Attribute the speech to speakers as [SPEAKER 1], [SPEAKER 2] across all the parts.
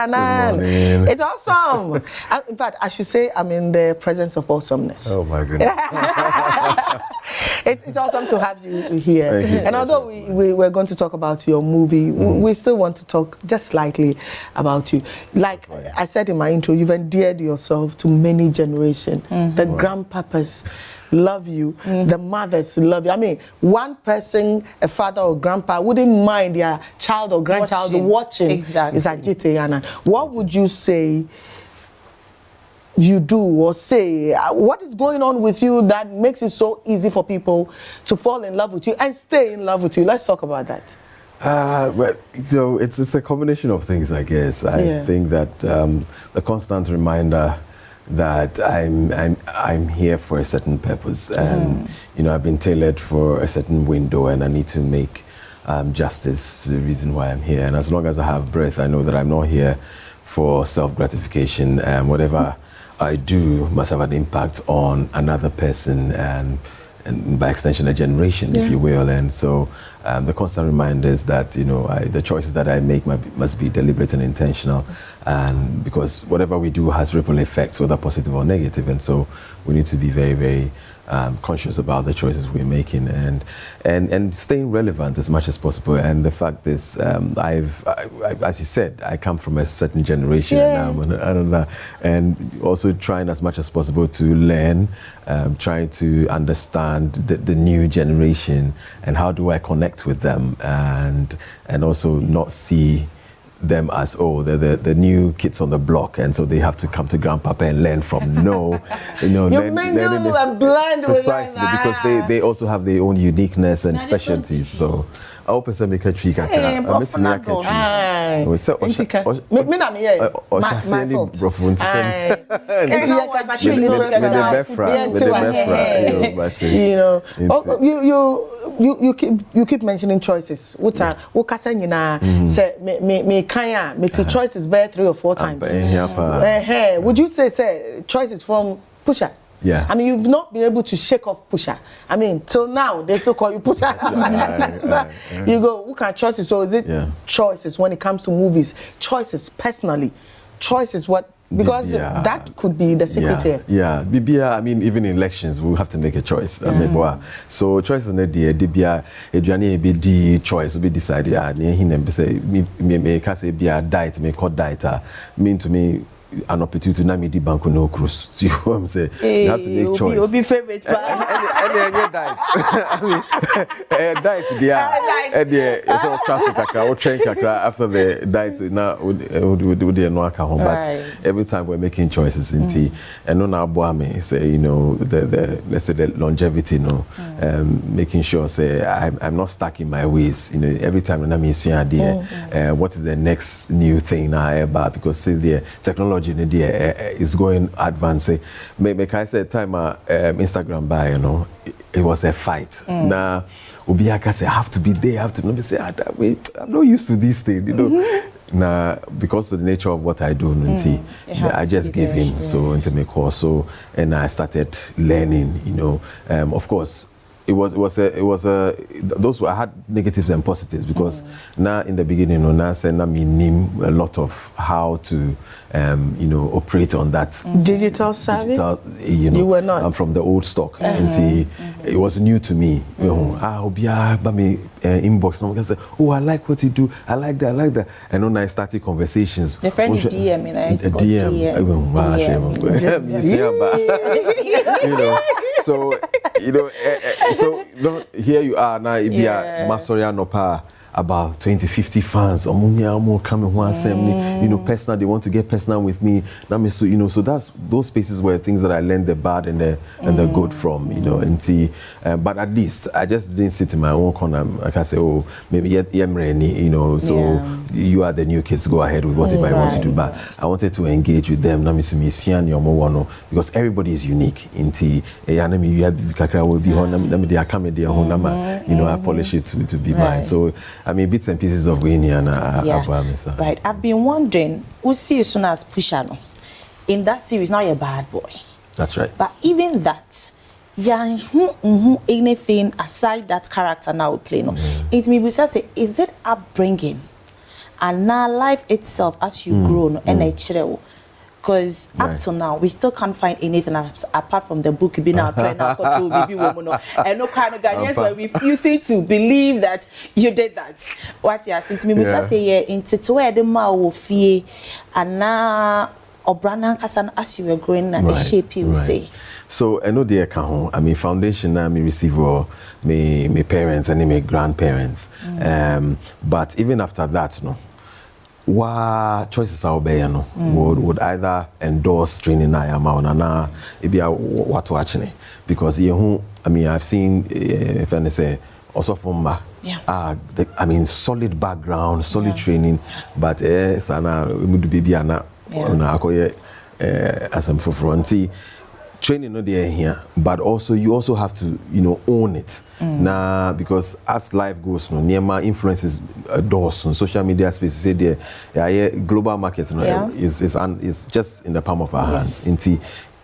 [SPEAKER 1] Anang. It's awesome. In fact, I should say I'm in the presence of awesomeness.
[SPEAKER 2] Oh my goodness.
[SPEAKER 1] It's awesome to have you here. And although we're going to talk about your movie, we still want to talk just slightly about you. Like I said in my intro, you've endeared yourself to many generations. The grandpapas love you, the mothers love you. I mean, one person, a father or grandpa, wouldn't mind their child or grandchild watching.
[SPEAKER 3] Exactly.
[SPEAKER 1] Is Adjetey Anang. What would you say you do or say? What is going on with you that makes it so easy for people to fall in love with you and stay in love with you? Let's talk about that.
[SPEAKER 2] Well, so it's a combination of things, I guess. I think that the constant reminder that I'm here for a certain purpose, and you know, I've been tailored for a certain window, and I need to make justice to the reason why I'm here. And as long as I have breath, I know that I'm not here for self-gratification. Whatever I do must have an impact on another person, and by extension a generation, if you will. And so the constant reminder is that, you know, the choices that I make must be deliberate and intentional, and because whatever we do has ripple effects, whether positive or negative, and so we need to be very, very conscious about the choices we're making, and staying relevant as much as possible. And the fact is, as you said, I come from a certain generation, and also trying as much as possible to learn, trying to understand the new generation and how do I connect with them, and also not see them as, oh, they're the new kids on the block, and so they have to come to grandpapa and learn from. No, you know,
[SPEAKER 1] you mingle and blend
[SPEAKER 2] precisely
[SPEAKER 1] with
[SPEAKER 2] because they also have their own uniqueness and specialties. So I hope it's a make a tree. My fault.
[SPEAKER 1] You know, you keep mentioning choices. What say me kaya me choices bear 3 or 4 times. Would you say choices from Pusha?
[SPEAKER 2] Yeah.
[SPEAKER 1] I mean, you've not been able to shake off Pusha. I mean, till now they still call you Pusha. You go, who can choices? So is it choices when it comes to movies? Choices personally. Choices what? Because that could be the secret here.
[SPEAKER 2] Yeah, I mean, even in elections, we have to make a choice. So choice is not the be choice will be decided. Me can say be a diet, me call diet. Mean to me an opportunity to name the bank no cruise. See what I'm saying? You have to make choice.
[SPEAKER 1] You'll be favorite,
[SPEAKER 2] and diet. I mean, diet there. It's all classic kakra or train kakra after the diet. Now would no alcohol, but every time we're making choices in tea, and no now boy say, you know, the let's say the longevity, making sure say I'm not stuck in my ways. You know, every time when I'm in idea, what is the next new thing now about, because since the technology is going advanced. Make I say time Instagram by, you know, it was a fight. Now Obiaka say I have to be there, let me say I'm not used to these things, you know. Now because of the nature of what I do, I just gave in into my course. So and I started learning, you know. Of course it was those I had negatives and positives, because now in the beginning, now say now me name a lot of how to you know, operate on that
[SPEAKER 1] digital savvy.
[SPEAKER 2] You know,
[SPEAKER 1] you were not.
[SPEAKER 2] I'm from the old stock, and it was new to me. You know, inbox, and I say, oh, I like what you do. I like that. And when I started conversations,
[SPEAKER 3] the friend DM,
[SPEAKER 2] you know. So you know, so here you are now. Masoria Nopa. About 20-50 fans, coming you know, personal. They want to get personal with me. So you know, so those spaces were things that I learned the bad and the good from, you know. And see, but at least I just didn't sit in my own corner. Like I say, oh, maybe you know. So you are the new kids. Go ahead with whatever I want to do. But I wanted to engage with them. Because everybody is unique. You know, I polish it to be mine. So I mean, bits and pieces of Ghanaian and
[SPEAKER 3] right. I've been wondering, who see you soon as Pusha in that series? Now you're a bad boy.
[SPEAKER 2] That's right.
[SPEAKER 3] But even that, anything aside that character now we play, it's me. We say, is it upbringing? and now life itself as you grow no because up till now we still can't find anything apart from the book being our trainer control baby woman and no kind of Ghanaians were refusing to believe that you did that. What you are saying to me, Mr. Say yeah into to where the ma will fear and now Obrana Kasan as you were growing and shape you say.
[SPEAKER 2] So I know the account. I mean, foundation. I mean, receive my parents and my grandparents. But even after that, no. What choices are there? No, would either endorse training I am on na it be what watching it because I mean I've seen if I say also from I mean solid background, solid training, but sana would be ana akoye as I'm for fronti training no there here, but also you also have to own it. Now because as life goes, no near my influences doors on social media space say there global markets is just in the palm of our hands.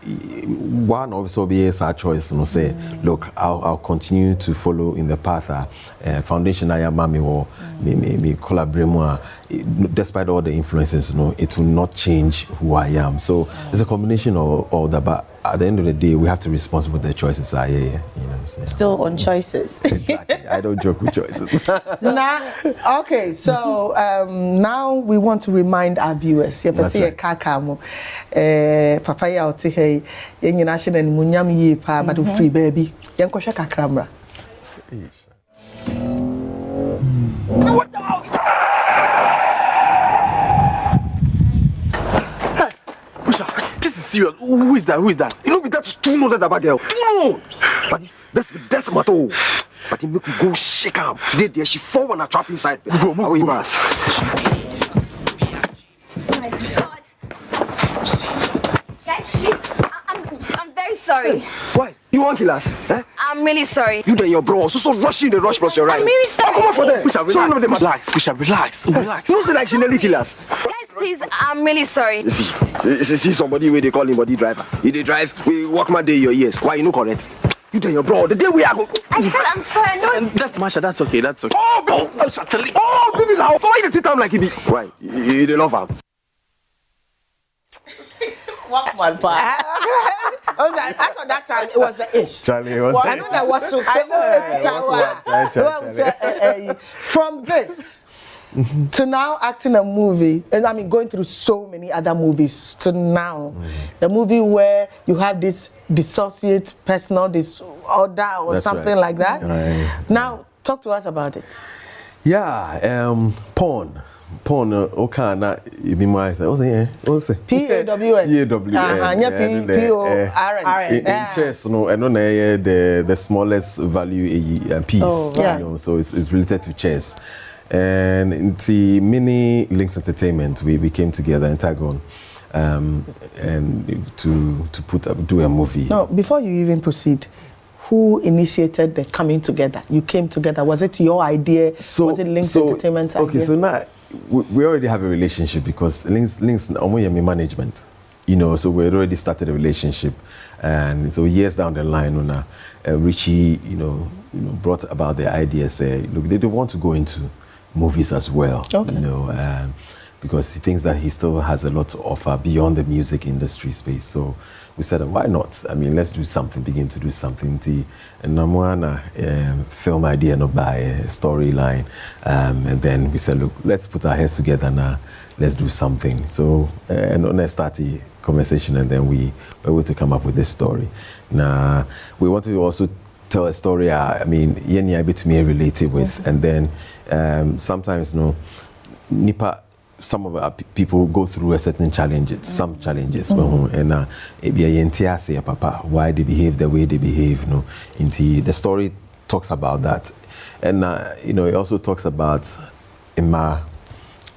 [SPEAKER 2] One also be our choice, say, look, I'll continue to follow in the path foundation I am mami or me collaborate more. Despite all the influences, it will not change who I am. So it's a combination of all that, but at the end of the day, we have to be responsible for the choices I
[SPEAKER 3] Still on choices.
[SPEAKER 2] Exactly. I don't joke with choices.
[SPEAKER 1] Okay, so now we want to remind our viewers. Papa ya oti hey yenyi national munyam yi pa but free baby. Yenkohwe kakramra.
[SPEAKER 4] What the hell? Pusha, this is serious. Who is that? You know, that's 200 about girl. No! But that's matter. But he make me go shake up. Today there she fall on a trap inside. Go, move. Oh,
[SPEAKER 5] my God. Guys, please. I'm very sorry.
[SPEAKER 4] Why? You want kill us? Eh?
[SPEAKER 5] I'm really sorry.
[SPEAKER 4] You and your bro so rushing the rush plus your right.
[SPEAKER 5] I'm really sorry.
[SPEAKER 4] Come on for them. Pusha, relax. Pusha, relax. You say like she nearly kill us.
[SPEAKER 5] Guys, please, I'm really sorry.
[SPEAKER 4] See somebody where they call him body driver. If they drive, we walk my day in your ears. Why you no correct? You and your bro, the day we are going.
[SPEAKER 5] I said I'm sorry. No.
[SPEAKER 4] That's Masha, that's okay. Oh, bro! Oh, baby, now. Why you treat him like he be? Why? You don't love him.
[SPEAKER 1] What one part? I saw that time it was the ish.
[SPEAKER 2] Charlie, it was
[SPEAKER 1] I know that was so from this to now acting a movie, and I mean going through so many other movies to now, the movie where you have this dissociate personal disorder or
[SPEAKER 2] That's
[SPEAKER 1] something like that.
[SPEAKER 2] Right.
[SPEAKER 1] Now, talk to us about it.
[SPEAKER 2] Yeah, porn. Okana ibi mo I say what's it?
[SPEAKER 1] PAWN. PORN.
[SPEAKER 2] In chess, the smallest value piece. So it's related to chess. And in the mini Links Entertainment, we came together in Tagon, and to do a movie.
[SPEAKER 1] No, before you even proceed, who initiated the coming together? You came together. Was it your idea? Was it Links Entertainment idea?
[SPEAKER 2] Okay, so now we already have a relationship because Links management. So we had already started a relationship, and so years down the line, Richie, brought about the idea. Say, look, they don't want to go into movies as well. Okay. Because he thinks that he still has a lot to offer beyond the music industry space. So we said, why not? I mean, let's do something, begin to do something. And Namuana film idea no by a storyline. And then we said, look, let's put our heads together now. Let's do something. So, and on a started conversation, and then we were able to come up with this story. Now, we wanted to also tell a story, I mean, Yenya bit to me related with. And then sometimes, Nipa, some of our people go through a certain challenges, some challenges, and say, Papa, why they behave the way they behave. The story talks about that, and it also talks about Emma.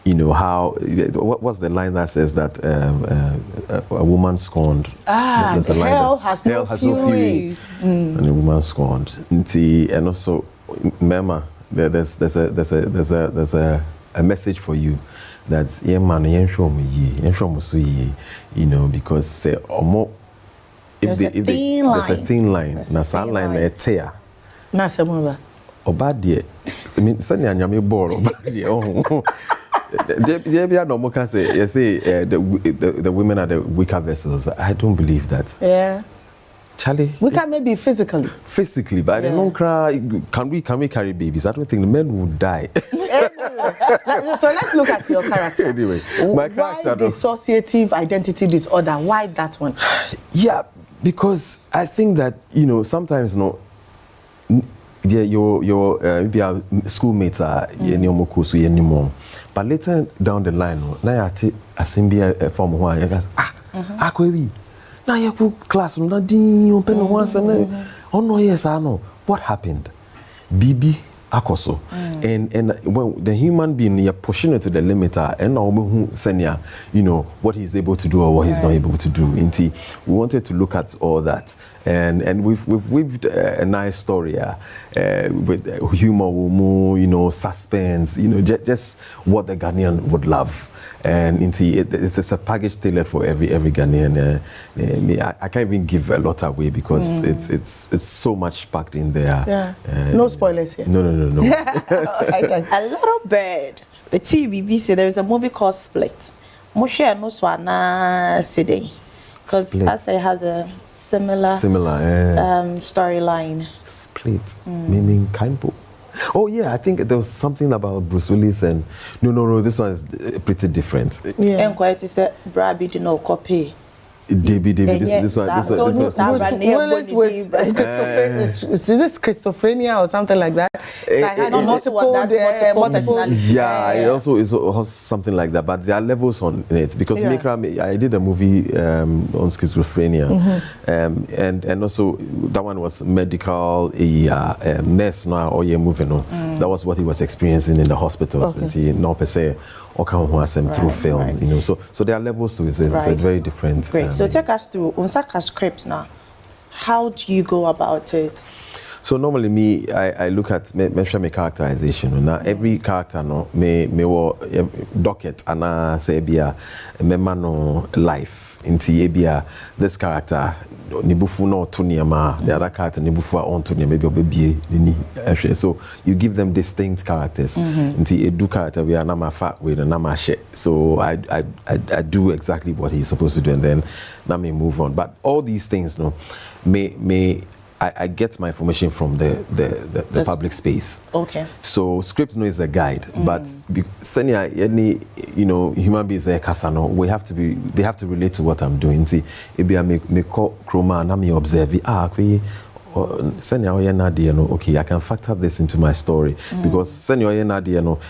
[SPEAKER 2] How what's the line that says that a woman scorned?
[SPEAKER 1] Hell has no fury.
[SPEAKER 2] And a woman scorned. And also, Mema, there's a message for you. That's man, because say
[SPEAKER 3] there's a thin line.
[SPEAKER 2] Na san line na etea.
[SPEAKER 1] Na semova.
[SPEAKER 2] Oba de. Sani anyame ball oba de. They no can say you say the women are the weaker vessels. I don't believe that.
[SPEAKER 1] Yeah.
[SPEAKER 2] Charlie,
[SPEAKER 1] We can maybe physically.
[SPEAKER 2] Physically, but they don't cry. Can we carry babies? I don't think the men would die.
[SPEAKER 1] So let's look at your character.
[SPEAKER 2] Anyway, my character.
[SPEAKER 1] Why dissociative identity disorder? Why that one?
[SPEAKER 2] Yeah, because I think that sometimes yeah, your maybe our schoolmates are anymore, but later down the line, now I take a symbia from one. You guys, akwebi. Now you go class, no din open once and oh no, yes, I know what happened. Bibi akoso, and when the human being you're pushing it to the limiter, and now who senior, what he's able to do or what he's not able to do. Inti, we wanted to look at all that, and we've weaved a nice story with humor, suspense, just what the Ghanaian would love. And it's a package tailored for every Ghanaian. I can't even give a lot away because it's so much packed in there.
[SPEAKER 1] Yeah. No spoilers here.
[SPEAKER 2] No.
[SPEAKER 3] A little bit. The TVB there is a movie called Split. Moshe no swana side. Because it has a similar storyline.
[SPEAKER 2] Split, meaning Kaimpo. Oh yeah, I think there was something about Bruce Willis and no, this one is pretty different.
[SPEAKER 3] Yeah. And quite is a Brabby did not copy.
[SPEAKER 2] David, this one.
[SPEAKER 1] Bruce Willis was schizophrenia or something like that.
[SPEAKER 3] Multiple.
[SPEAKER 2] Yeah, it also is something like that. But there are levels on it because I did a movie on schizophrenia, and also that one was medical, a nurse now or moving on. That was what he was experiencing in the hospitals. Okay. And per se. Through film,
[SPEAKER 3] right.
[SPEAKER 2] So there are levels to it. So it's a very different.
[SPEAKER 3] Great. So take us through Unsaka scripts now. How do you go about it?
[SPEAKER 2] So normally I look at my characterization. Now every character may docket and say be a life into ebia this character nibufu no tuniama the other character nibufu on tunia maybe obebi so you give them distinct characters into edu character we are nama fat with and nama shit. So I do exactly what he's supposed to do and then now me move on. But all these things I get my information from the public space. Okay. So script is a guide, but senior any human beings kasano they have to relate to what I'm doing. See, maybe I make chroma and I observe okay, I can factor this into my story because senior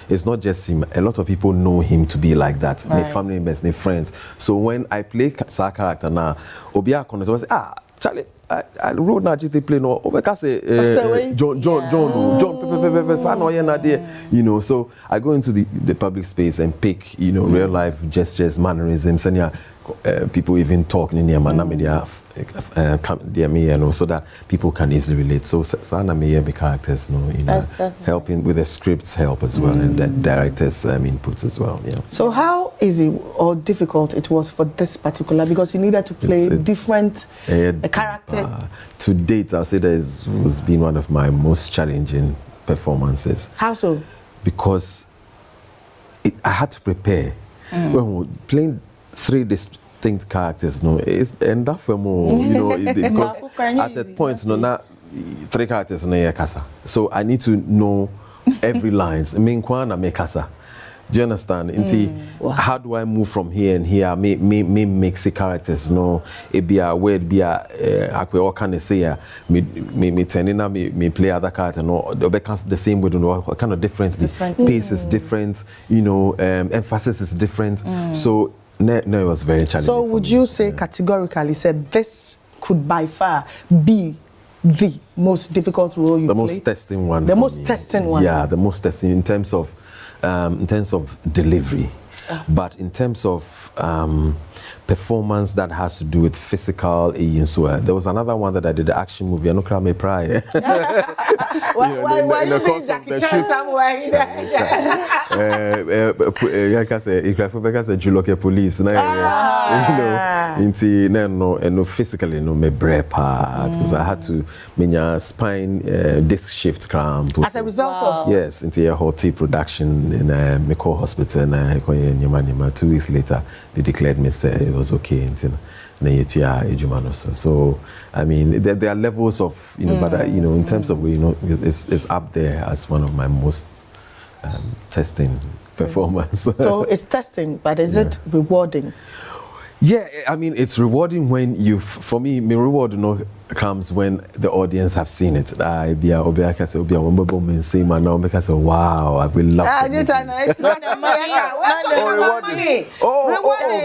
[SPEAKER 2] it's not just him. A lot of people know him to be like that. Right. My family members, my friends. So when I play sa character now, Obia say Charlie. I wrote na Adjetey play no because John so I go into the public space and pick real life gestures, mannerisms, and people even talking in their media so that people can easily relate. So Sana may be characters that's helping with the scripts help as well and the directors inputs as well. Yeah.
[SPEAKER 1] So how easy or difficult it was for this particular because you needed to play different characters?
[SPEAKER 2] To date, I'll say that was been one of my most challenging performances.
[SPEAKER 1] How so?
[SPEAKER 2] Because I had to prepare. When playing 3 distinct characters, it's enough for more, because at that point, not 3 characters in casa. So I need to know every lines. Me casa. Do you understand? How do I move from here and here? Me mix the characters. It be a word, be a what can I say? Me turning me play other character. The same way. Kind of different. Pace is different. Emphasis is different. So it was very challenging.
[SPEAKER 1] So would you say categorically said this could by far be the most difficult role you played?
[SPEAKER 2] The most testing one.
[SPEAKER 1] The most testing one.
[SPEAKER 2] Yeah, the most testing in terms of delivery. But in terms of performance that has to do with physical, there was another one that I did, the action movie. I know Krame Pry.
[SPEAKER 1] Why you doing Jackie Chan somewhere?
[SPEAKER 2] Like I say, if I say Juloke police, no, physically, no, me brepa because I had to mean spine disc shift cramp.
[SPEAKER 1] As a result of
[SPEAKER 2] yes, into a hotel production in a Meko hospital, and 2 weeks later they declared me say it was okay. So I mean, there are levels of but in terms of it's up there as one of my most testing performance.
[SPEAKER 1] So it's testing, but is it rewarding?
[SPEAKER 2] Yeah, I mean, it's rewarding when for me, my reward comes when the audience have seen it. Wow, I will love it.
[SPEAKER 1] It's not the money.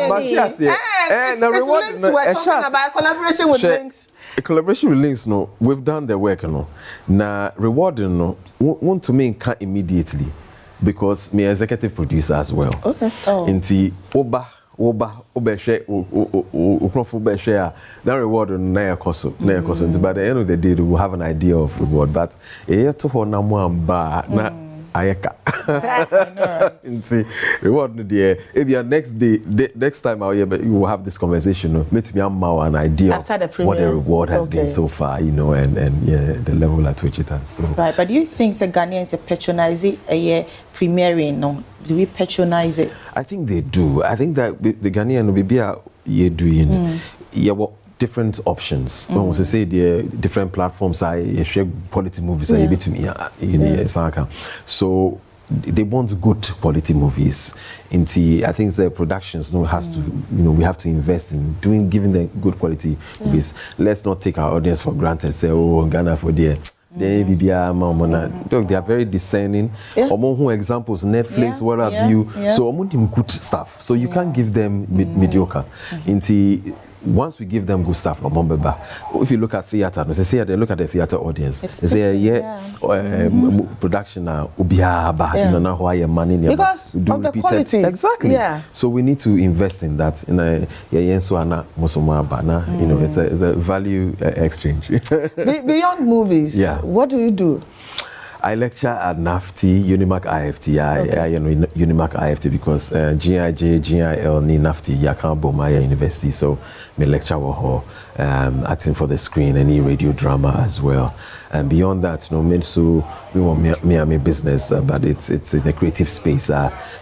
[SPEAKER 2] Matthias,
[SPEAKER 1] Links. We're talking about collaboration with Links.
[SPEAKER 2] A collaboration with Links, we've done the work, Now, rewarding, want to me immediately because me executive producer as well.
[SPEAKER 1] Okay.
[SPEAKER 2] Inti that reward na koso but at the end of the day we will have an idea of reward but ayeka reward next time out here you will have this conversation make me an idea of what the reward has been so far and the level at which it has so.
[SPEAKER 3] Right, but do you think the Ghanaians patronize a premiering? No, do we patronize it?
[SPEAKER 2] I think they do. I think that the Ghanaian will be doing different options. When we say the different platforms, I share quality movies. I to me, so they want good quality movies. I think the productions has to, we have to invest in giving them good quality movies. Let's not take our audience for granted. Say, oh, Ghana for there. They are very discerning. Examples, Netflix, what have you. So good stuff. So you can't give them mediocre. Once we give them good stuff, if you look at theater, they look at the theater audience. They say, production now,
[SPEAKER 1] because of the quality.
[SPEAKER 2] Exactly.
[SPEAKER 1] Yeah.
[SPEAKER 2] So we need to invest in that. It's a value exchange.
[SPEAKER 1] Beyond movies, what do you do?
[SPEAKER 2] I lecture at NAFTI, Unimac IFT. Unimac IFT because GIJ, GIL, ni NAFTI, Yakan Bomaya University. So me lecture acting for the screen, any radio drama as well. And beyond that, we want me business, but it's in the creative space.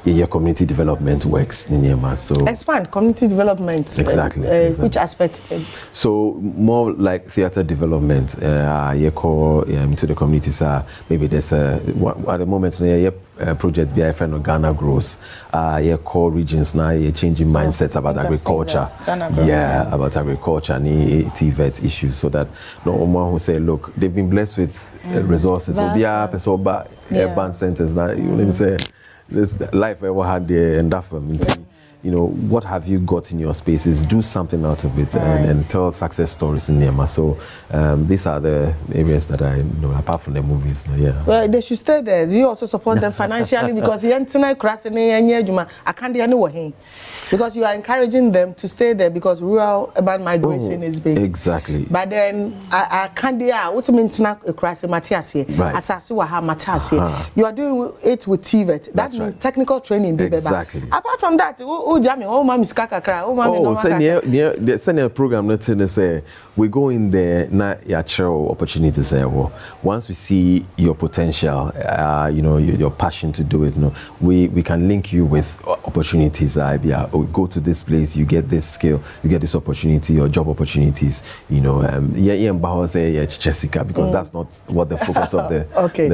[SPEAKER 2] Your community development works in Yema. So
[SPEAKER 1] expand community development.
[SPEAKER 2] Exactly.
[SPEAKER 1] Which aspect?
[SPEAKER 2] So more like theater development. Into the communities. Maybe there's at the moment project be friend of Ghana Grows. Core regions now changing mindsets about agriculture. About agriculture and TVET issues, so that no one who say, look, they've been blessed with resources. So be urban centers now. You let me say this life ever had there and that for me. What have you got in your spaces? Do something out of it and tell success stories in Nema. So these are the areas that I know apart from the movies.
[SPEAKER 1] Well, they should stay there. Do you also support them financially? Because because you are encouraging them to stay there because rural urban migration is big.
[SPEAKER 2] Exactly.
[SPEAKER 1] But then I can't also mean Matthias you are doing it with TVET. That means technical training.
[SPEAKER 2] Exactly.
[SPEAKER 1] Apart from that,
[SPEAKER 2] the program say we go in there na opportunities once we see your potential your passion to do it we can link you with opportunities go to this place, you get this skill, you get this opportunity or job opportunities Jessica, because that's not what the focus of the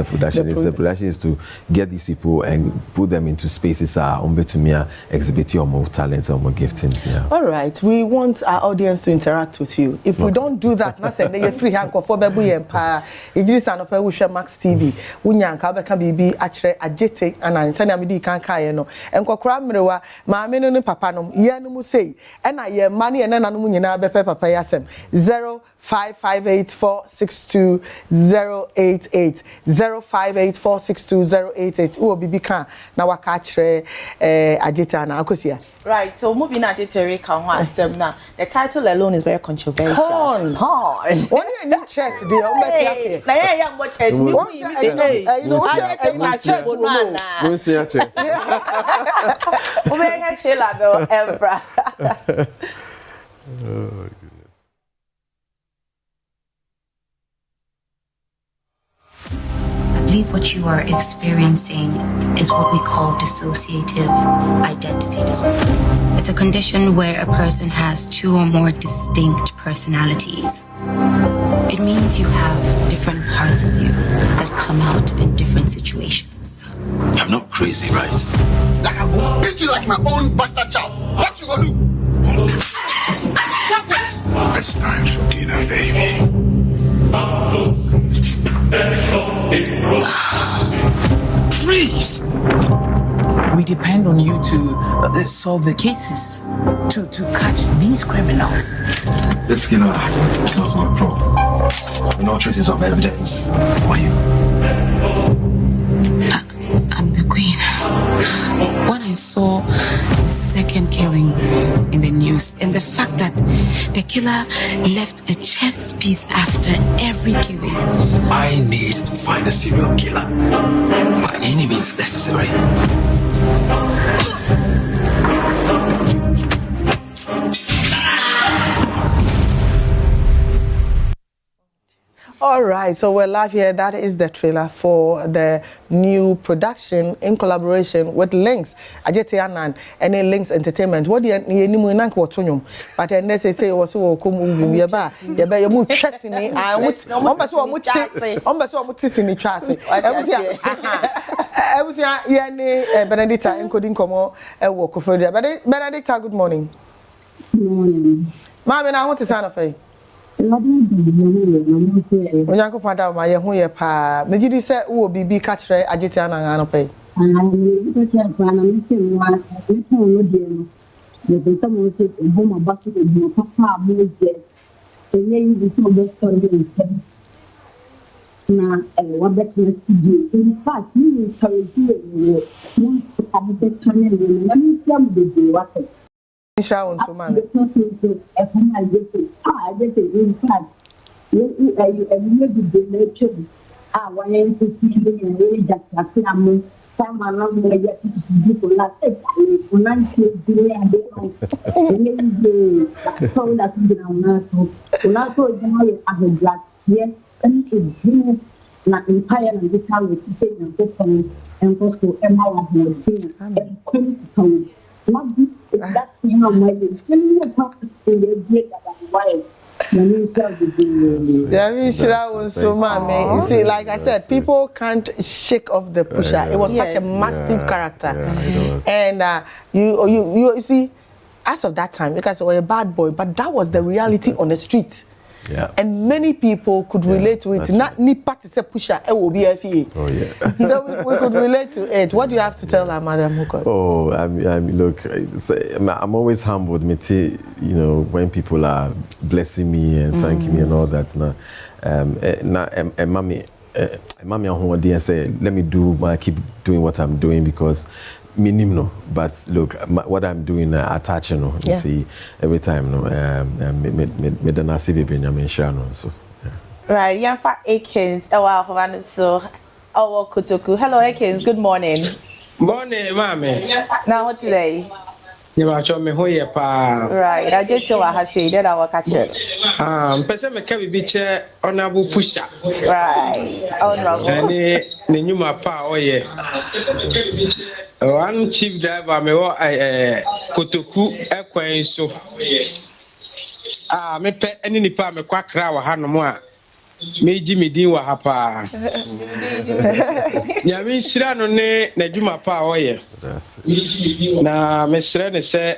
[SPEAKER 2] production is. The production is to get these people and put them into spaces exhibit your more talents or more giftings.
[SPEAKER 1] All right, we want our audience to interact with you. If we don't do that, na free hand for Bebu Empire, Idris Anope Wusha Max TV, Unyanka Beka Bibi Adjetey Anang, Sanya Midi Kanka and Kokra Mrewa, Mamino papa no ye no mu sei e na ye ma ne na no mu nyina be papa yasem 0558462088 0584620088 wo bibi kan na waka kire Adjetey Anang akosia.
[SPEAKER 3] Right, so moving Adjetey Anang now. The title alone is very controversial.
[SPEAKER 1] Porn. What do you need chess dey o meti ase?
[SPEAKER 3] Na yeah yeah more chess. Me say
[SPEAKER 1] you know
[SPEAKER 3] my chess no na.
[SPEAKER 2] Go see your chess.
[SPEAKER 3] O be here chela do Embra.
[SPEAKER 2] Oh goodness.
[SPEAKER 6] I believe what you are experiencing is what we call dissociative identity disorder. It's a condition where a person has two or more distinct personalities. It means you have different parts of you that come out in different situations.
[SPEAKER 7] I'm not crazy, right?
[SPEAKER 8] Like I'm gonna beat you like my own bastard child. What you gonna do? It's time for dinner, baby.
[SPEAKER 7] Please!
[SPEAKER 9] We depend on you to solve the cases, to catch these criminals.
[SPEAKER 7] This killer is not my problem. No traces of evidence. Who are you?
[SPEAKER 6] I'm the queen. When I saw the second killing in the news and the fact that the killer left a chess piece after every killing,
[SPEAKER 7] I need to find a serial killer by any means necessary.
[SPEAKER 1] All right, so we're live here. That is the trailer for the new production in collaboration with Links, Adjetey Anang, and Links Entertainment. What do you need to know? But then they say, "Was so come you ba you mu chasing me. I want to see trust. I was here Benedicta encoding komo e work for there. Benedicta, good morning.
[SPEAKER 10] Good morning.
[SPEAKER 1] Mama, I want to sign up for you. Onyanko pada ma ye ho ye pa megidi se wo bibi ka kire Adjetey Anang anope Insurance man.
[SPEAKER 10] What is that thing on my you
[SPEAKER 1] see, like I said, people can't shake off the pusher. It was such a massive character. And you see, as of that time, because you were a bad boy, but that was the reality on the street.
[SPEAKER 2] Yeah.
[SPEAKER 1] And many people could relate to it. Not ni party se pusher e will be FA.
[SPEAKER 2] Oh yeah.
[SPEAKER 1] So we could relate to it. What do you have to tell our Madam Muko?
[SPEAKER 2] Oh, I mean, look, I'm always humbled, you know, when people are blessing me and thanking me and all that. Mommy and say, let me keep doing what I'm doing because minimum. But look, what I'm doing, I touch, you know, see every time, no, me don't see baby, I'm so.
[SPEAKER 3] Right, Yanfa Akins, so our Kutuku. Hello, Akins. Good morning.
[SPEAKER 11] Morning, mommy.
[SPEAKER 3] Now what today?
[SPEAKER 11] You are showing me who you are.
[SPEAKER 3] Right, I just saw what said that our catcher.
[SPEAKER 11] Person me carry biche honorable pusher.
[SPEAKER 3] Right, honorable.
[SPEAKER 11] Any new mapa oh yeah. One chief driver me wa Kotoku ekwan so. Me pe any nipa me kwa kra wa hanom a meji medin wa hapa. Ya me shira no ne na dwuma pa o ye. Na me shira ne se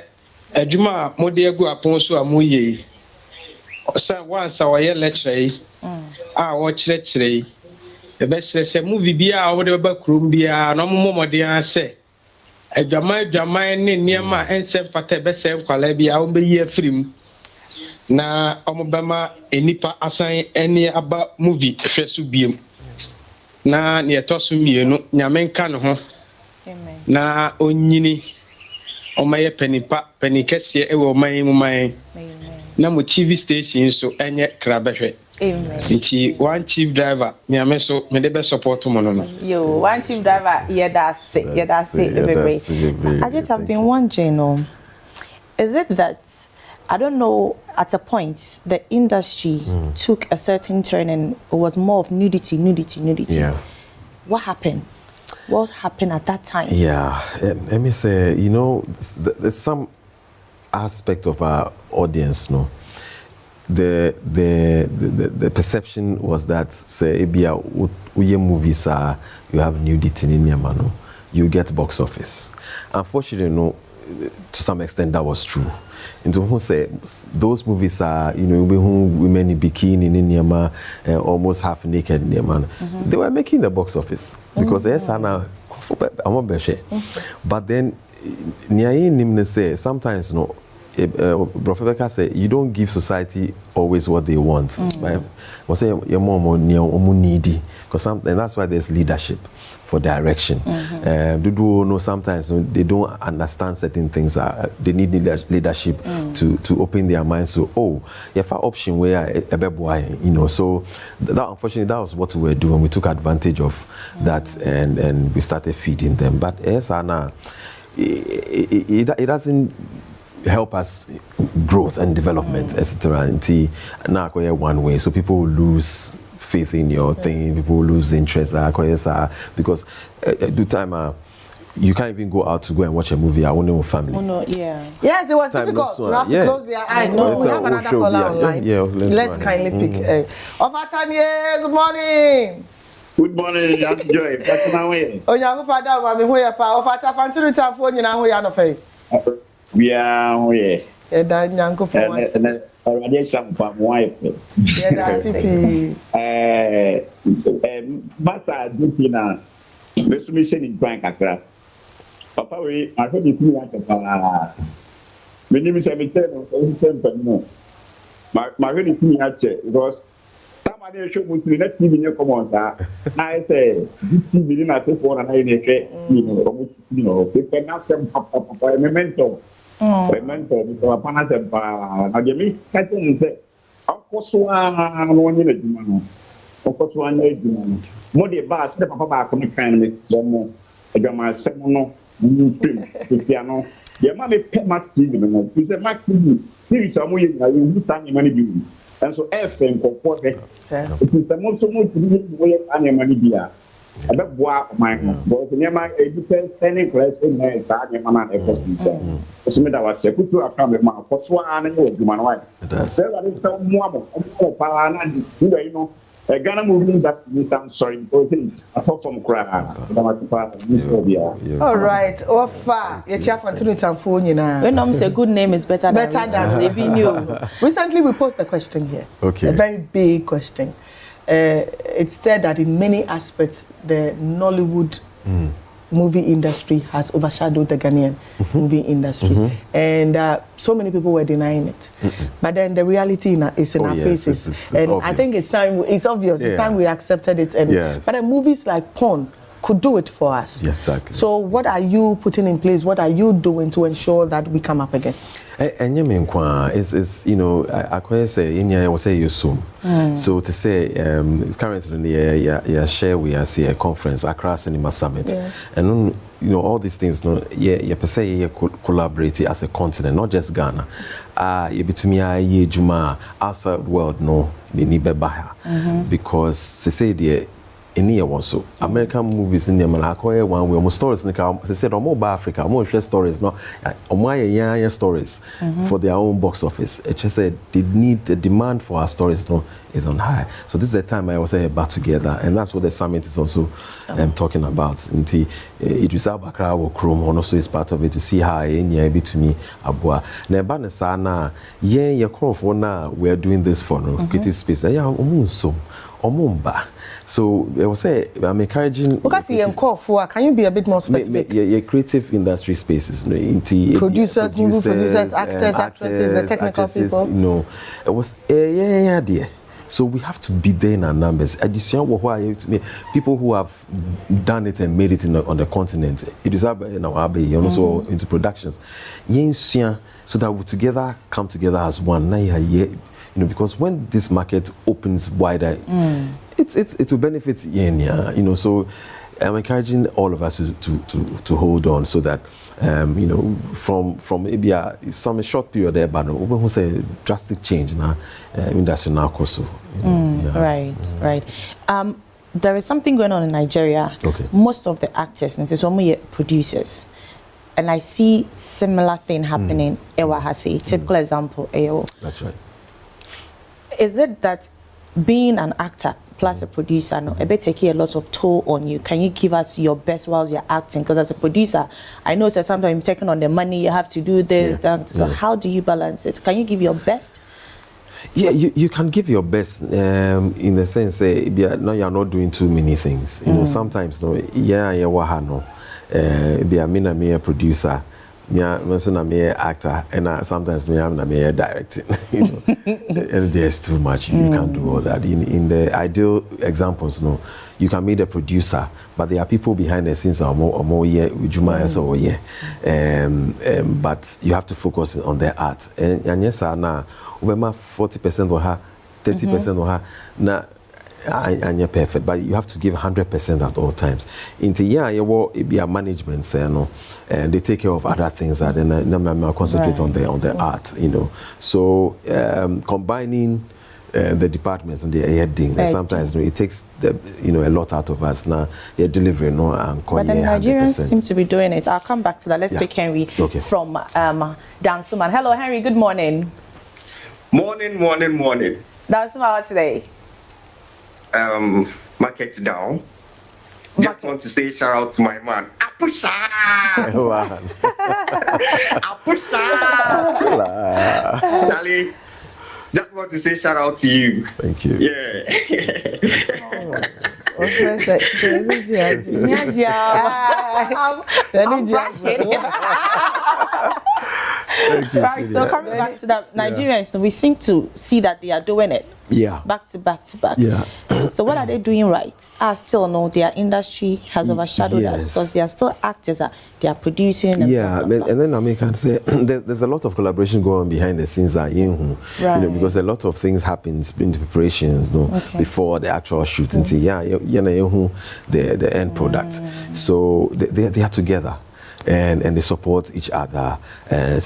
[SPEAKER 11] adwuma mode agu apon so amoye. So once our year lecture yi wo kire yi. E be shire se movie bia wo de ba krom bia no momode an se adwaman ne niema ensem fata be sem kwala bia wo be yi afrim na omobema enipa asan eni aba movie hweso biem na ne etoso mienu nyamenka no ho amen na onyini omaye penikese ewo man mu man na mo TV station so enye krabehwe amen nti one chief driver nyame so me de be support mo no
[SPEAKER 3] yo one chief driver that's it baby. I just have been wondering is it that I don't know, at a point, the industry took a certain turn and it was more of nudity. Yeah. What happened? What happened at that time?
[SPEAKER 2] Yeah, let me say, you know, there's some aspect of our audience, no? The perception was that, say, uye movies are, you have nudity in Yamano, you get box office. Unfortunately, no, to some extent that was true. And to who say those movies are, you know, women in bikini in Nyama, almost half naked in Nyama. They were making the box office because but then say sometimes no. Professor say you don't give society always what they want. Right? Say you're more needy because and that's why there's leadership for direction. Sometimes they don't understand certain things. They need leadership to open their minds to if an option where you know. So that unfortunately that was what we were doing. We took advantage of that and we started feeding them. But it doesn't help us growth and development, etc. Now one way, so people will lose faith in your thing. People will lose interest. Because at the time, you can't even go out to go and watch a movie. I only with family.
[SPEAKER 1] Yes, it was difficult. You have to close their eyes. No, we have another caller online. Let's kindly pick. Ofatanye, good morning.
[SPEAKER 12] Good morning, Adjetey. That's my way.
[SPEAKER 1] Oh, yeah, Father, I'm here. Ofata Fanturu Taphone, you know who you are not paying.
[SPEAKER 12] We are here.
[SPEAKER 1] And
[SPEAKER 12] already some from wife. Masa Dupina, the submission in Bank Accra. Papa, I heard you see that. My name is Emmanuel. My really thing at because somebody should be seen that TV in your commons. I say, TV in a phone and I you know, they cannot send Papa memento. Memento, because upon us, now the miss catching say, of course, one in a demand. Of course, one demand. More the bus, the Papa back on the kind of some a seminal piano. Your mommy pet much TV. He said, Mac TV, here is some ways you sign money due. And so, F and comport it is the most way and money beer. I bet what my boy, near my education, standing class in my man, a Smith was a good to account with my first one and human wife. There is some more power and you know. A Ghana movie that means I'm sorry because apart from cry.
[SPEAKER 1] All right, Ofa, your chair for Taphone now.
[SPEAKER 3] When I'm say good name is better than maybe new.
[SPEAKER 1] Recently, we posed a question here. Okay. A very big question. It said that in many aspects, the Nollywood movie industry has overshadowed the Ghanaian movie industry. And so many people were denying it. But then the reality is in our faces. It's obvious. I think it's time, it's obvious, it's time we accepted it. And but then movies like Porn could do it for us.
[SPEAKER 2] Yes, exactly.
[SPEAKER 1] So what are you putting in place? What are you doing to ensure that we come up again?
[SPEAKER 2] And it's you know, I could say in here I will say you soon. So to say currently share we are see a conference Accra Cinema Summit. And you know all these things no per se collaborate as a continent, not just Ghana. You betumi juma outside world no ni beba because to say the in here also American movies in them like one way almost stories in they said more about Africa more share stories no my stories for their own box office. It just said they need the demand for our stories no is on high. So this is the time I was say back together, and that's what the summit is also talking about. It was Abakra or Chrome also is part of it to see how able to me abua. Nebana sana ye for now we are doing this for no creative space. Yeah so omumba. So I would say I'm encouraging.
[SPEAKER 1] Can you be a bit more specific?
[SPEAKER 2] Yeah, creative industry spaces,
[SPEAKER 1] producers, movie producers, actors, actresses, the technical people.
[SPEAKER 2] It was dear. So we have to be there in our numbers. People who have done it and made it on the continent. It is also into productions. So that we together come together as one. Because when this market opens wider, it will benefit so I'm encouraging all of us to hold on so that from maybe some short period there, but we say drastic change in our industry now also.
[SPEAKER 3] Right. There is something going on in Nigeria.
[SPEAKER 2] Okay.
[SPEAKER 3] Most of the actors and some producers. And I see similar thing happening. Typical example.
[SPEAKER 2] That's right.
[SPEAKER 3] Is it that being an actor plus a producer, it may take a lot of toll on you? Can you give us your best whilst you're acting? Because as a producer, I know that sometimes you're taking on the money, you have to do this, that. So how do you balance it? Can you give your best?
[SPEAKER 2] Yeah, you can give your best in the sense you're not doing too many things. Sometimes be a producer. I'm an actor, and sometimes I'm a directing. And there's too much. You can't do all that. In the ideal examples, you can be the producer, but there are people behind the scenes or more but you have to focus on their art. And yes, now, 40% or her, 30% or her, now. And you're perfect, but you have to give 100% at all times. It be a management, and they take care of other things that then concentrate on the art, So combining the departments and the heading, sometimes it takes a lot out of us. Now you're delivering
[SPEAKER 3] but the Nigerians seem to be doing it. I'll come back to that. Let's pick Henry from Dansuman. Hello, Henry. Good morning.
[SPEAKER 13] Morning.
[SPEAKER 3] Dansuman today.
[SPEAKER 13] Market down. Just want to say shout out to my man. Apusha! Charlie, just want to say shout out to you.
[SPEAKER 2] Thank you.
[SPEAKER 3] Right, so coming back to that, Nigerians, we seem to see that they are doing it. Back to back. So what are they doing right? I still know their industry has overshadowed us because they are still actors that they are producing.
[SPEAKER 2] And then I can say there's a lot of collaboration going on behind the scenes because a lot of things happen in the preparations before the actual shooting. The end product. So they are together. And they support each other. Even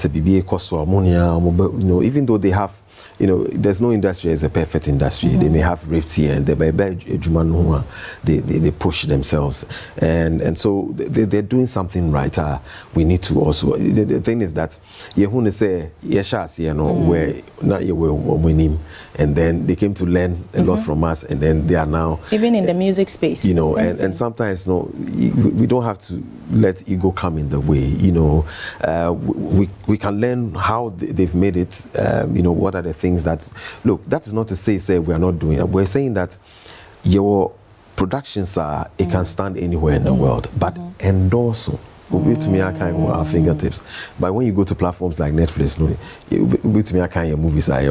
[SPEAKER 2] though they have, there's no industry as a perfect industry. They may have rifts here and they push themselves. And so they're doing something right. We need to also, the thing is that you say, where not you will winning. And then they came to learn a lot from us, and then they are now
[SPEAKER 3] even in the music space.
[SPEAKER 2] And sometimes we don't have to let ego come in the way. We can learn how they've made it. What are the things that that is not to say we are not doing it. We're saying that your productions it can stand anywhere in the world, but endorse. Our fingertips. But when you go to platforms like Netflix, movies are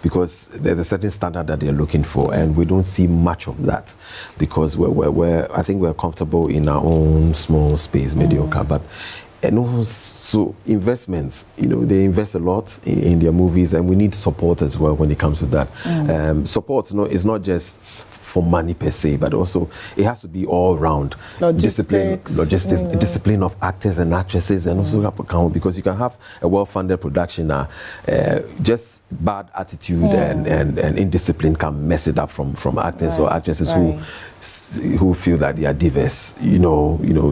[SPEAKER 2] because there's a certain standard that they're looking for, and we don't see much of that because I think we're comfortable in our own small space, mediocre. But and also investments, they invest a lot in their movies, and we need support as well when it comes to that. Support, is not just for money per se, but also it has to be all round discipline of actors and actresses, and also account, because you can have a well-funded production just bad attitude and indiscipline can mess it up from actors or actresses who feel that they are divas,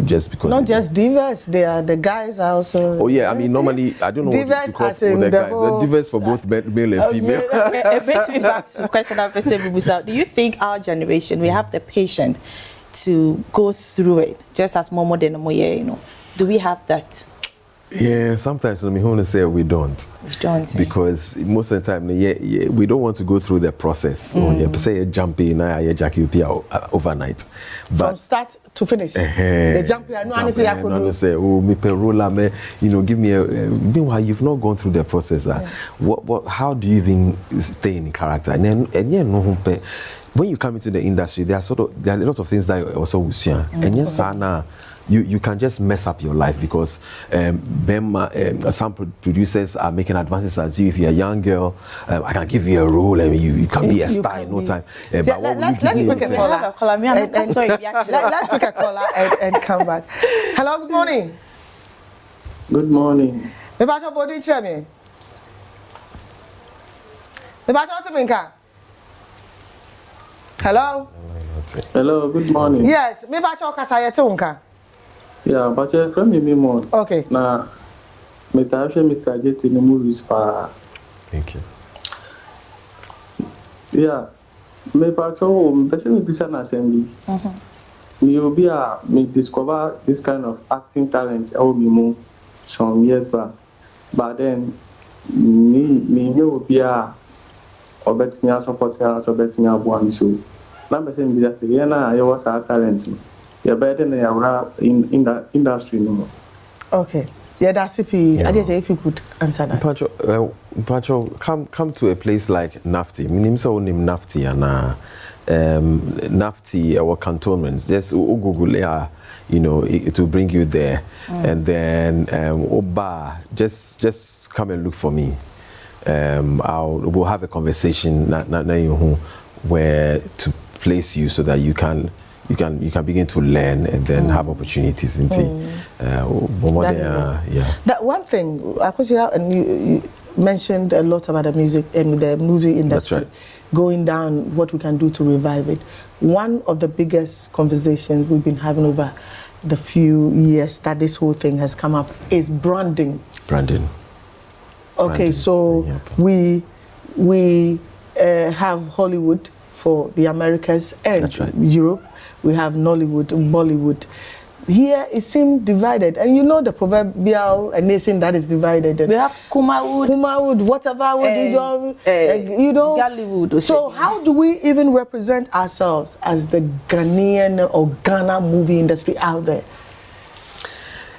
[SPEAKER 2] just because
[SPEAKER 1] not just divas, they are the guys are also.
[SPEAKER 2] Oh yeah, I mean normally I don't know
[SPEAKER 1] divas
[SPEAKER 2] what to call for the guys. Divas for both male and female.
[SPEAKER 3] It brings me back to the question I've said. Do you think our generation we have the patience to go through it just as more than do we have that?
[SPEAKER 2] Yeah, sometimes I want to say we don't. Because most of the time, we don't want to go through the process. So say jumping, Jackie overnight. But
[SPEAKER 1] from start to finish, the jumping. I know
[SPEAKER 2] say, oh, me perola, me, give me a. Meanwhile, you've not gone through the process. What? How do you even stay in character? And when you come into the industry, there are a lot of things that also will see. And yes, Sana. You can just mess up your life because some producers are making advances as you. If you're a young girl, I can give you a role and you can be a star in no time.
[SPEAKER 1] Let's pick a caller. Let's pick a caller and come back. Hello, good morning.
[SPEAKER 14] Good morning.
[SPEAKER 1] Hello.
[SPEAKER 14] Hello, good morning.
[SPEAKER 1] Yes, me bacho kasaya tunka.
[SPEAKER 14] Yeah, but from me more.
[SPEAKER 1] Okay.
[SPEAKER 14] Na metashe Adjetey in the movies pa.
[SPEAKER 2] Thank you.
[SPEAKER 14] Yeah. Me bacho me bisa na assembly. Me discover this kind of acting talent I will be more some years back. But then me be a obet me support me so bet me abuan so. Na me say me just say na I was a talent. You're better than in the industry no more.
[SPEAKER 1] Okay. Yeah, that's it. I just say if you could answer that.
[SPEAKER 2] Pacho, come to a place like Nafti. My name is Nafti and Nafti our cantonments. Just Google it will bring you there. And then Oba, just come and look for me. We'll have a conversation where to place you so that you can begin to learn and then have opportunities in
[SPEAKER 1] That one thing, because you mentioned a lot about the music and the movie industry.
[SPEAKER 2] That's right.
[SPEAKER 1] Going down, what we can do to revive it. One of the biggest conversations we've been having over the few years that this whole thing has come up is branding.
[SPEAKER 2] Branding.
[SPEAKER 1] Okay, so we have Hollywood for the Americas and Europe. We have Nollywood, Bollywood. Here it seems divided, and the proverbial nation that is divided.
[SPEAKER 3] We have
[SPEAKER 1] Kumawood, whatever Gollywood. So how do we even represent ourselves as the Ghanaian or Ghana movie industry out there?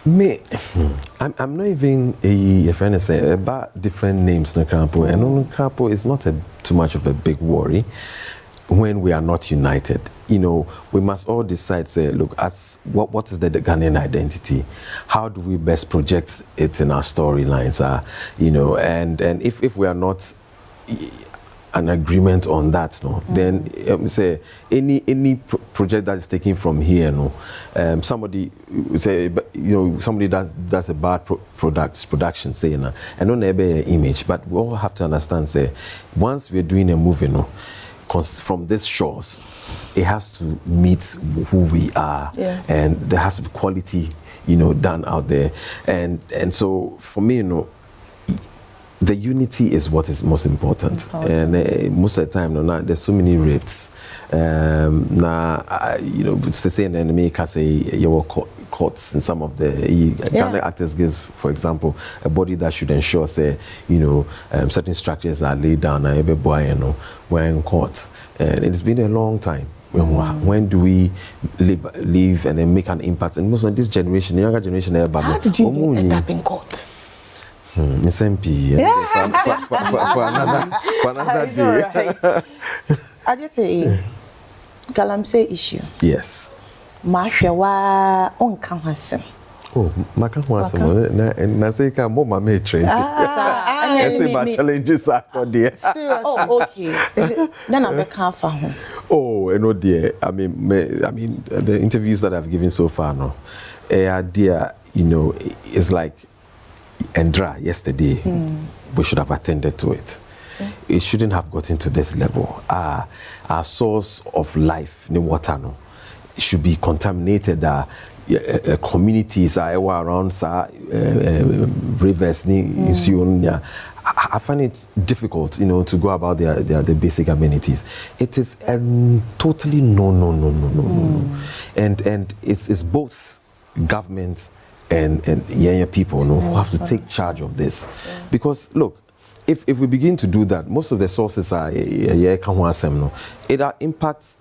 [SPEAKER 2] I'm not even a friend to say about different names. And Krapo is not too much of a big worry. When we are not united, we must all decide, say, look, as what is the Ghanaian identity? How do we best project it in our storylines? And if we are not an agreement on that, then say any project that is taken from here, somebody say, somebody does a bad production, say, and don't have an image, but we all have to understand, say, once we're doing a movie, from these shores, it has to meet who we are, and there has to be quality, done out there, and so for me, the unity is what is most important. And most of the time, there's so many rifts. To say an enemy can say your courts in some of the Ghana actors gives, for example, a body that should ensure, say, certain structures are laid down. Every boy, we're in court, and it's been a long time. When do we live and then make an impact? And most of this generation, younger generation,
[SPEAKER 1] how did you even end up in court?
[SPEAKER 2] SMP. For another day.
[SPEAKER 3] Adjetey, Galamsey issue.
[SPEAKER 2] Yes.
[SPEAKER 3] Mahwewa onka hwasem.
[SPEAKER 2] Oh, maka hwasem. Na say ka mo mama train. I say my challenges are there.
[SPEAKER 3] Oh, okay. Then I can fa ho.
[SPEAKER 2] Oh, dear. I mean, the interviews that I've given so far, idea, it's like Endra yesterday. We should have attended to it. It shouldn't have gotten to this level. Our source of life, the water, should be contaminated. Communities are around rivers. I find it difficult, to go about their basic amenities. It is totally no. And it's both government and people who have to take charge of this. Because look, if we begin to do that, most of the sources are it impacts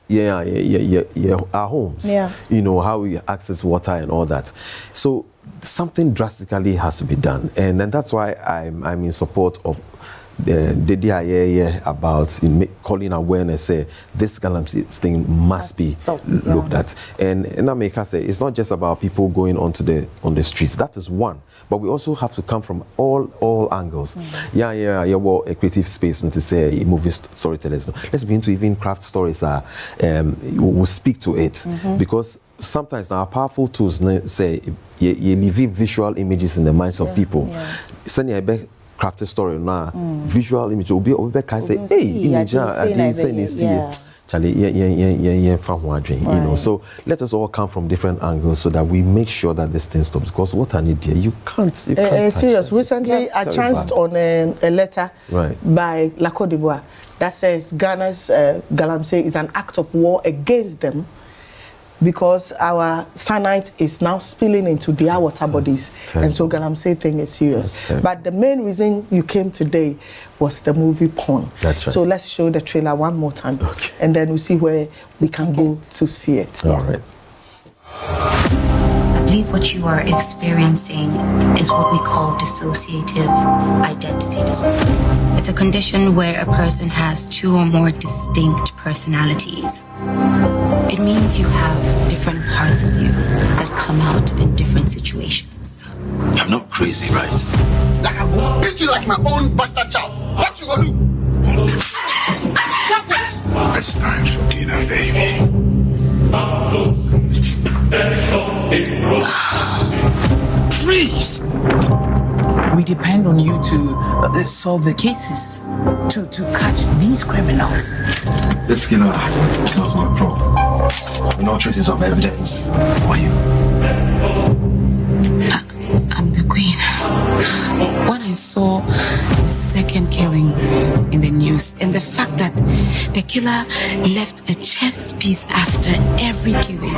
[SPEAKER 2] our homes. You know, how we access water and all that. So something drastically has to be done, and that's why I'm in support of the DIA about calling awareness. Say this galamsey thing must be looked at, and America say it's not just about people going on the streets. That is one, but we also have to come from all angles. Well, a creative space to say movie storytellers. Let's begin to even craft stories. We'll speak to it because sometimes our powerful tools say you leave visual images in the minds of people. Crafted story now, visual image will be can say, hey, image Charlie, you know. So let us all come from different angles so that we make sure that this thing stops. Because what I need here, you can't
[SPEAKER 1] serious. Recently, I chanced on a letter by La Côte d'Ivoire that says Ghana's galamsey is an act of war against them, because our cyanide is now spilling into their water bodies, and so galamsey thing is serious. But the main reason you came today was the movie Porn.
[SPEAKER 2] That's right.
[SPEAKER 1] So let's show the trailer one more time, and then we see where we can go to see it.
[SPEAKER 2] All right.
[SPEAKER 6] I believe what you are experiencing is what we call dissociative identity disorder. It's a condition where a person has two or more distinct personalities. It means you have different parts of you that come out in different situations.
[SPEAKER 8] I'm not crazy, right? Like I will beat you like my own bastard child. What you gonna do? It's time for dinner, baby.
[SPEAKER 9] Please! We depend on you to solve the cases, to catch these criminals.
[SPEAKER 7] This killer kills my problem. With no traces of evidence. Who are you?
[SPEAKER 6] I'm the queen. When I saw the second killing in the news, and the fact that the killer left a chess piece after every killing.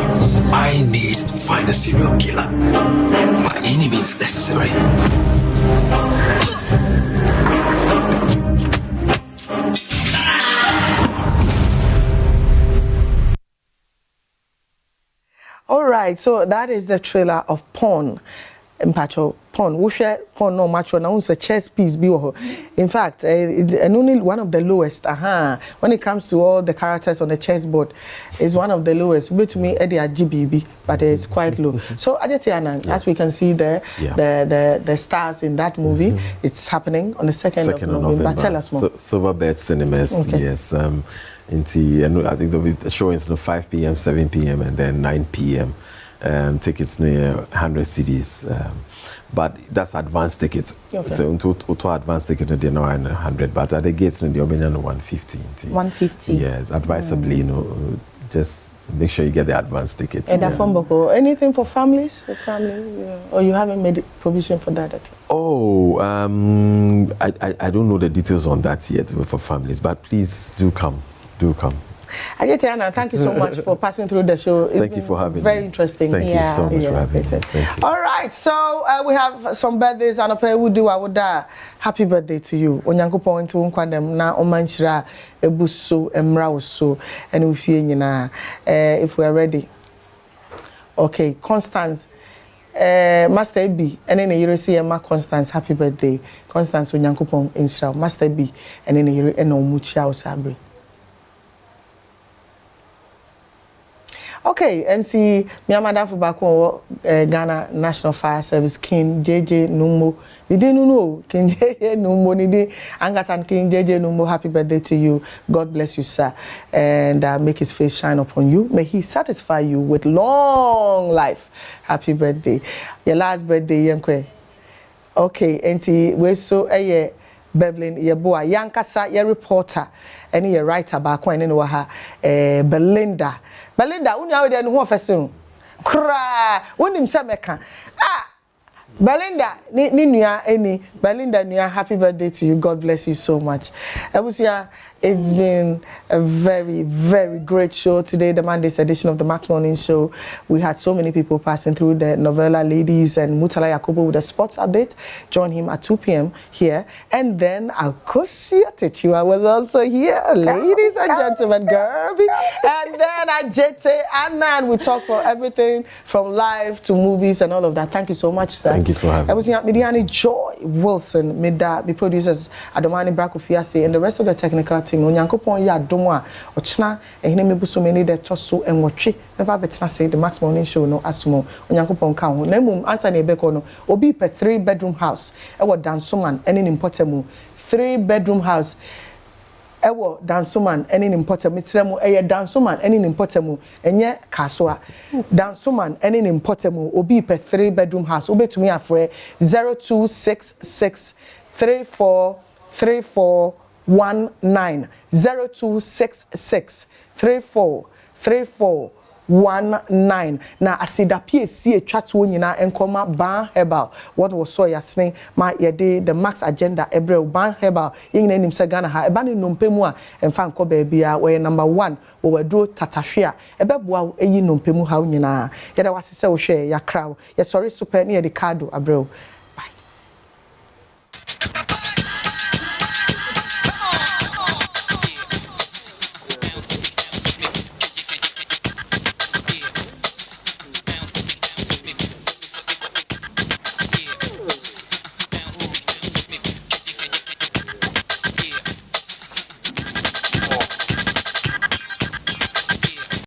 [SPEAKER 7] I need to find a serial killer. By any means necessary.
[SPEAKER 1] All right, so that is the trailer of Porn. Mpacho Porn. We share Porn no much when I a chess piece. In fact, and only one of the lowest. When it comes to all the characters on the chessboard, is one of the lowest. But to me, Eddie GBB, but it's quite low. So Adjetey Anang, as we can see there, the stars in that movie, it's happening on the 2nd of November. Tell us more.
[SPEAKER 2] Silverbird Cinemas, yes. I think there'll be showings 5 p.m., 7 p.m., and then 9 p.m. Tickets near 100 CDs, but that's advanced tickets. So to advanced ticket they're now 100, but at the gates they're 150.
[SPEAKER 3] 150.
[SPEAKER 2] Yes, advisably, just make sure you get the advanced ticket.
[SPEAKER 1] And anything for families? Or you haven't made provision for that at all?
[SPEAKER 2] Oh, I don't know the details on that yet for families, but please do come.
[SPEAKER 1] Adjetey Anang, thank you so much for passing through the show.
[SPEAKER 2] Thank you for having me.
[SPEAKER 1] Very interesting.
[SPEAKER 2] Thank you so much for having me. Thank you.
[SPEAKER 1] All right, so we have some birthdays, and happy birthday to you. Onyankopon nti unkwandem na omanchira ebuso emraoso and if we are ready. Okay, Constance. Master B, and then you see Emma Constance, happy birthday. Constance Onyankopon inshira. Master B, and then you eno muchia sabri. Okay, and see Miamada Fubako, Ghana National Fire Service, King JJ Numbo. Did you know King JJ Numbo? Nidi Angas and King JJ Numbo, happy birthday to you. God bless you, sir, and make his face shine upon you. May he satisfy you with long life. Happy birthday. Your last birthday, Yankwe. Okay, and see, we're so Bevelin, your boy, Yankasa, your reporter, and your writer back when in Waha, Belinda. Belinda, unya we dey no ho ofesun. Kra, wonim se meka. Belinda, Belinda, happy birthday to you. God bless you so much. Ebusia, it's been a very, very great show today, the Monday's edition of the Max Morning Show. We had so many people passing through, the Novella ladies and Mutala Yakubu with a sports update. Join him at 2 p.m. here. And then Akosia Techiwa was also here, ladies and gentlemen, Gerby. And then Adjetey Anang. We talk for everything from live to movies and all of that. Thank you so much, sir.
[SPEAKER 2] Thank you for having me.
[SPEAKER 1] Mediani Joy Wilson, Mida, the producers, Adomani Brakofiase, and the rest of the technical team. Onyankopon ya domwa, ochna, ehine mebuso meni de toso and watche. Never better say the Max Morning Show no asumo. Onyankopon kan ho. Nemum answer ne beko no. Obi per 3-bedroom house. Ewo dansoman eni nimpotemu. 3-bedroom house. Ewo dansoman eni nimpotemu. Mitremu eye dansoman eni nimpotemu. Enye kaswa. Dansoman eni nimpotemu. Obi per 3-bedroom house. Obe to me afre 0266 343419 0266 343419. Na asida PSC etwatu nyina enkoma ban herbal. What was so yasne ma yede the max agenda ebre ban herbal yin nanim se Ghana ha eba ne nompemu a emfa nko ba bia we number 1 wo waduro tatahwe a ebeboa eyi nompemu ha nyina yeda wasese wo hwe ya kraw ya sorry super ne yede card abre